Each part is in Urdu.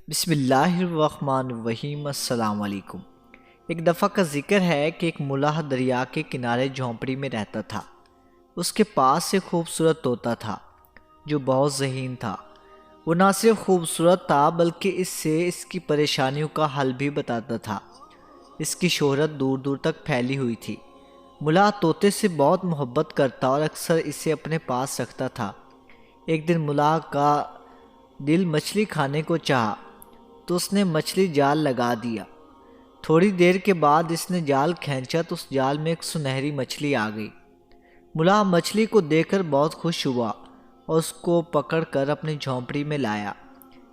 بسم اللہ الرحمن الرحیم۔ السلام علیکم۔ ایک دفعہ کا ذکر ہے کہ ایک ملاح دریا کے کنارے جھونپڑی میں رہتا تھا۔ اس کے پاس ایک خوبصورت طوطا تھا جو بہت ذہین تھا۔ وہ نہ صرف خوبصورت تھا بلکہ اس سے اس کی پریشانیوں کا حل بھی بتاتا تھا۔ اس کی شہرت دور دور تک پھیلی ہوئی تھی۔ ملاح طوطے سے بہت محبت کرتا اور اکثر اسے اپنے پاس رکھتا تھا۔ ایک دن ملاح کا دل مچھلی کھانے کو چاہا تو اس نے مچھلی جال لگا دیا۔ تھوڑی دیر کے بعد اس نے جال کھینچا تو اس جال میں ایک سنہری مچھلی آ گئی۔ ملاح مچھلی کو دیکھ کر بہت خوش ہوا اور اس کو پکڑ کر اپنی جھونپڑی میں لایا۔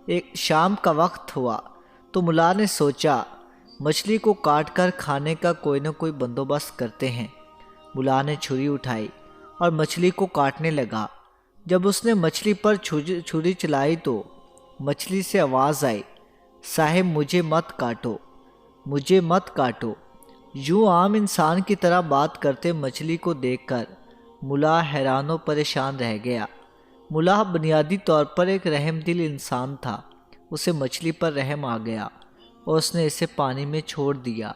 ایک شام کا وقت ہوا تو ملاح نے سوچا مچھلی کو کاٹ کر کھانے کا کوئی نہ کوئی بندوبست کرتے ہیں۔ ملاح نے چھری اٹھائی اور مچھلی کو کاٹنے لگا۔ جب اس نے مچھلی پر چھری چلائی تو مچھلی سے آواز آئی، صاحب مجھے مت کاٹو، مجھے مت کاٹو۔ یوں عام انسان کی طرح بات کرتے مچھلی کو دیکھ کر ملاح حیران و پریشان رہ گیا۔ ملاح بنیادی طور پر ایک رحم دل انسان تھا۔ اسے مچھلی پر رحم آ گیا اور اس نے اسے پانی میں چھوڑ دیا۔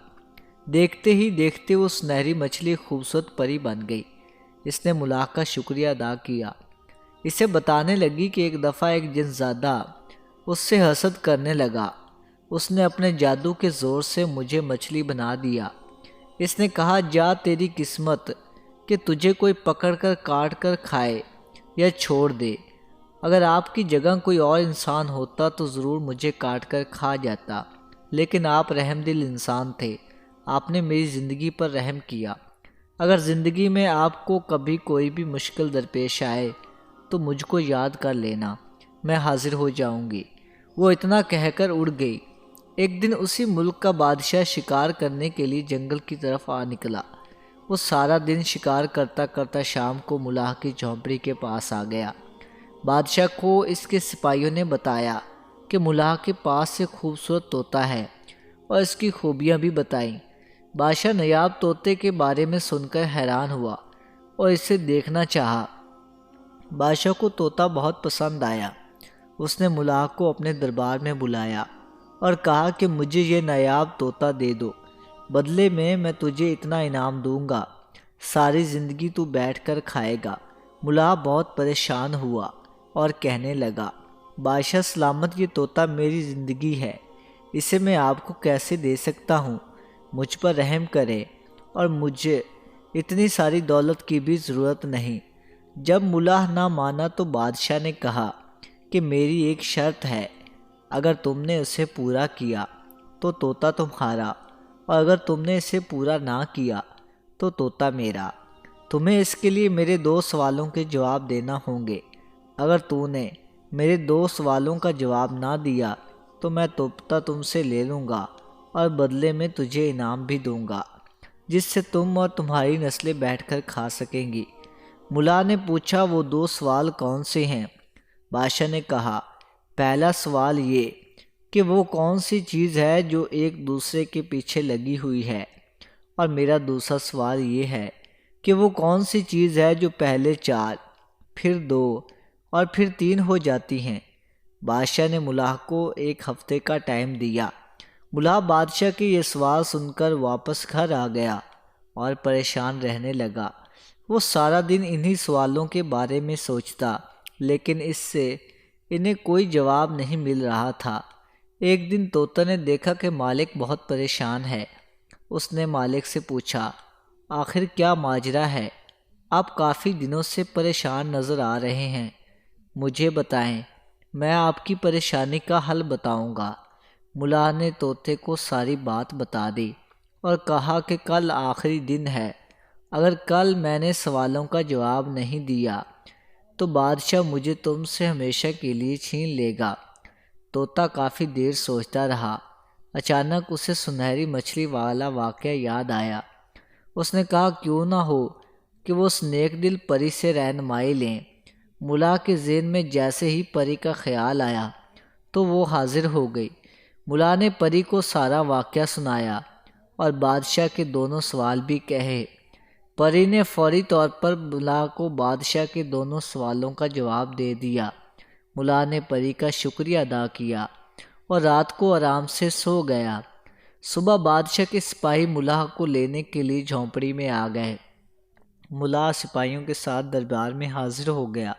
دیکھتے ہی دیکھتے وہ سنہری مچھلی خوبصورت پری بن گئی۔ اس نے ملاح کا شکریہ ادا کیا۔ اسے بتانے لگی کہ ایک دفعہ ایک جن زادہ اس سے حسد کرنے لگا۔ اس نے اپنے جادو کے زور سے مجھے مچھلی بنا دیا۔ اس نے کہا جا تیری قسمت کہ تجھے کوئی پکڑ کر کاٹ کر کھائے یا چھوڑ دے۔ اگر آپ کی جگہ کوئی اور انسان ہوتا تو ضرور مجھے کاٹ کر کھا جاتا، لیکن آپ رحم دل انسان تھے، آپ نے میری زندگی پر رحم کیا۔ اگر زندگی میں آپ کو کبھی کوئی بھی مشکل درپیش آئے تو مجھ کو یاد کر لینا، میں حاضر ہو جاؤں گی۔ وہ اتنا کہہ کر اڑ گئی۔ ایک دن اسی ملک کا بادشاہ شکار کرنے کے لیے جنگل کی طرف نکلا۔ وہ سارا دن شکار کرتا کرتا شام کو ملاح کی جھونپڑی کے پاس آ گیا۔ بادشاہ کو اس کے سپاہیوں نے بتایا کہ ملاح کے پاس ایک خوبصورت طوطا ہے اور اس کی خوبیاں بھی بتائیں۔ بادشاہ نایاب طوطے کے بارے میں سن کر حیران ہوا اور اسے دیکھنا چاہا۔ بادشاہ کو طوطا بہت پسند آیا۔ اس نے ملاح کو اپنے دربار میں بلایا اور کہا کہ مجھے یہ نایاب طوطا دے دو، بدلے میں تجھے اتنا انعام دوں گا، ساری زندگی تو بیٹھ کر کھائے گا۔ ملاح بہت پریشان ہوا اور کہنے لگا، بادشاہ سلامت، یہ طوطا میری زندگی ہے، اسے میں آپ کو کیسے دے سکتا ہوں؟ مجھ پر رحم کرے، اور مجھے اتنی ساری دولت کی بھی ضرورت نہیں۔ جب ملاح نہ مانا تو بادشاہ نے کہا کہ میری ایک شرط ہے، اگر تم نے اسے پورا کیا تو طوطا تمہارا، اور اگر تم نے اسے پورا نہ کیا تو طوطا میرا۔ تمہیں اس کے لیے میرے 2 سوالوں کے جواب دینا ہوں گے۔ اگر تو نے میرے 2 سوالوں کا جواب نہ دیا تو میں طوطا تم سے لے لوں گا اور بدلے میں تجھے انعام بھی دوں گا، جس سے تم اور تمہاری نسلیں بیٹھ کر کھا سکیں گی۔ ملاح نے پوچھا وہ 2 سوال کون سے ہیں؟ بادشاہ نے کہا، پہلا سوال یہ کہ وہ کون سی چیز ہے جو ایک دوسرے کے پیچھے لگی ہوئی ہے، اور میرا دوسرا سوال یہ ہے کہ وہ کون سی چیز ہے جو پہلے 4 پھر 2 اور پھر 3 ہو جاتی ہیں۔ بادشاہ نے ملاح کو 1 ہفتے کا ٹائم دیا۔ ملاح بادشاہ کے یہ سوال سن کر واپس گھر آ گیا اور پریشان رہنے لگا۔ وہ سارا دن انہی سوالوں کے بارے میں سوچتا، لیکن اس سے انہیں کوئی جواب نہیں مل رہا تھا۔ ایک دن طوطا نے دیکھا کہ مالک بہت پریشان ہے۔ اس نے مالک سے پوچھا، آخر کیا ماجرا ہے؟ آپ کافی دنوں سے پریشان نظر آ رہے ہیں، مجھے بتائیں، میں آپ کی پریشانی کا حل بتاؤں گا۔ ملاح نے طوطے کو ساری بات بتا دی اور کہا کہ کل آخری دن ہے، اگر کل میں نے سوالوں کا جواب نہیں دیا تو بادشاہ مجھے تم سے ہمیشہ کے لیے چھین لے گا۔ طوطا کافی دیر سوچتا رہا۔ اچانک اسے سنہری مچھلی والا واقعہ یاد آیا۔ اس نے کہا کیوں نہ ہو کہ وہ اس نیک دل پری سے رہنمائی لیں۔ ملاح کے ذہن میں جیسے ہی پری کا خیال آیا تو وہ حاضر ہو گئی۔ ملاح نے پری کو سارا واقعہ سنایا اور بادشاہ کے دونوں سوال بھی کہے۔ پری نے فوری طور پر ملاح کو بادشاہ کے دونوں سوالوں کا جواب دے دیا۔ ملاح نے پری کا شکریہ ادا کیا اور رات کو آرام سے سو گیا۔ صبح بادشاہ کے سپاہی ملا کو لینے کے لیے جھونپڑی میں آ گئے۔ ملا سپاہیوں کے ساتھ دربار میں حاضر ہو گیا۔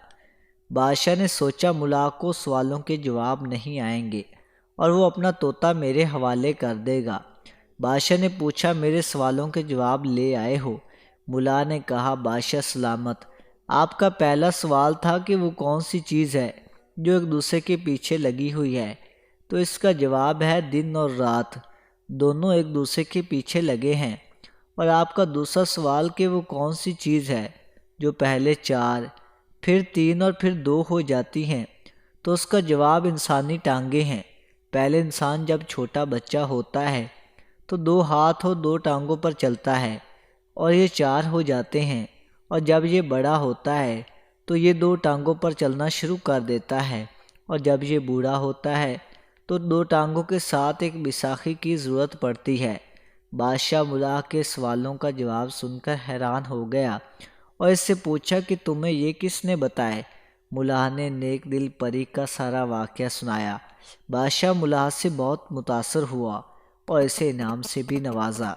بادشاہ نے سوچا ملا کو سوالوں کے جواب نہیں آئیں گے اور وہ اپنا طوطا میرے حوالے کر دے گا۔ بادشاہ نے پوچھا میرے سوالوں کے جواب لے آئے ہو؟ ملا نے کہا بادشاہ سلامت، آپ کا پہلا سوال تھا کہ وہ کون سی چیز ہے جو ایک دوسرے کے پیچھے لگی ہوئی ہے، تو اس کا جواب ہے دن اور رات دونوں ایک دوسرے کے پیچھے لگے ہیں۔ اور آپ کا دوسرا سوال کہ وہ کون سی چیز ہے جو پہلے 4 پھر 3 اور پھر 2 ہو جاتی ہیں، تو اس کا جواب انسانی ٹانگیں ہیں۔ پہلے انسان جب چھوٹا بچہ ہوتا ہے تو 2 ہاتھ اور 2 ٹانگوں پر چلتا ہے اور یہ 4 ہو جاتے ہیں، اور جب یہ بڑا ہوتا ہے تو یہ 2 ٹانگوں پر چلنا شروع کر دیتا ہے، اور جب یہ بوڑھا ہوتا ہے تو 2 ٹانگوں کے ساتھ ایک بیساکھی کی ضرورت پڑتی ہے۔ بادشاہ ملا کے سوالوں کا جواب سن کر حیران ہو گیا اور اس سے پوچھا کہ تمہیں یہ کس نے بتائے؟ ملا نے نیک دل پری کا سارا واقعہ سنایا۔ بادشاہ ملا سے بہت متاثر ہوا اور اسے انعام سے بھی نوازا۔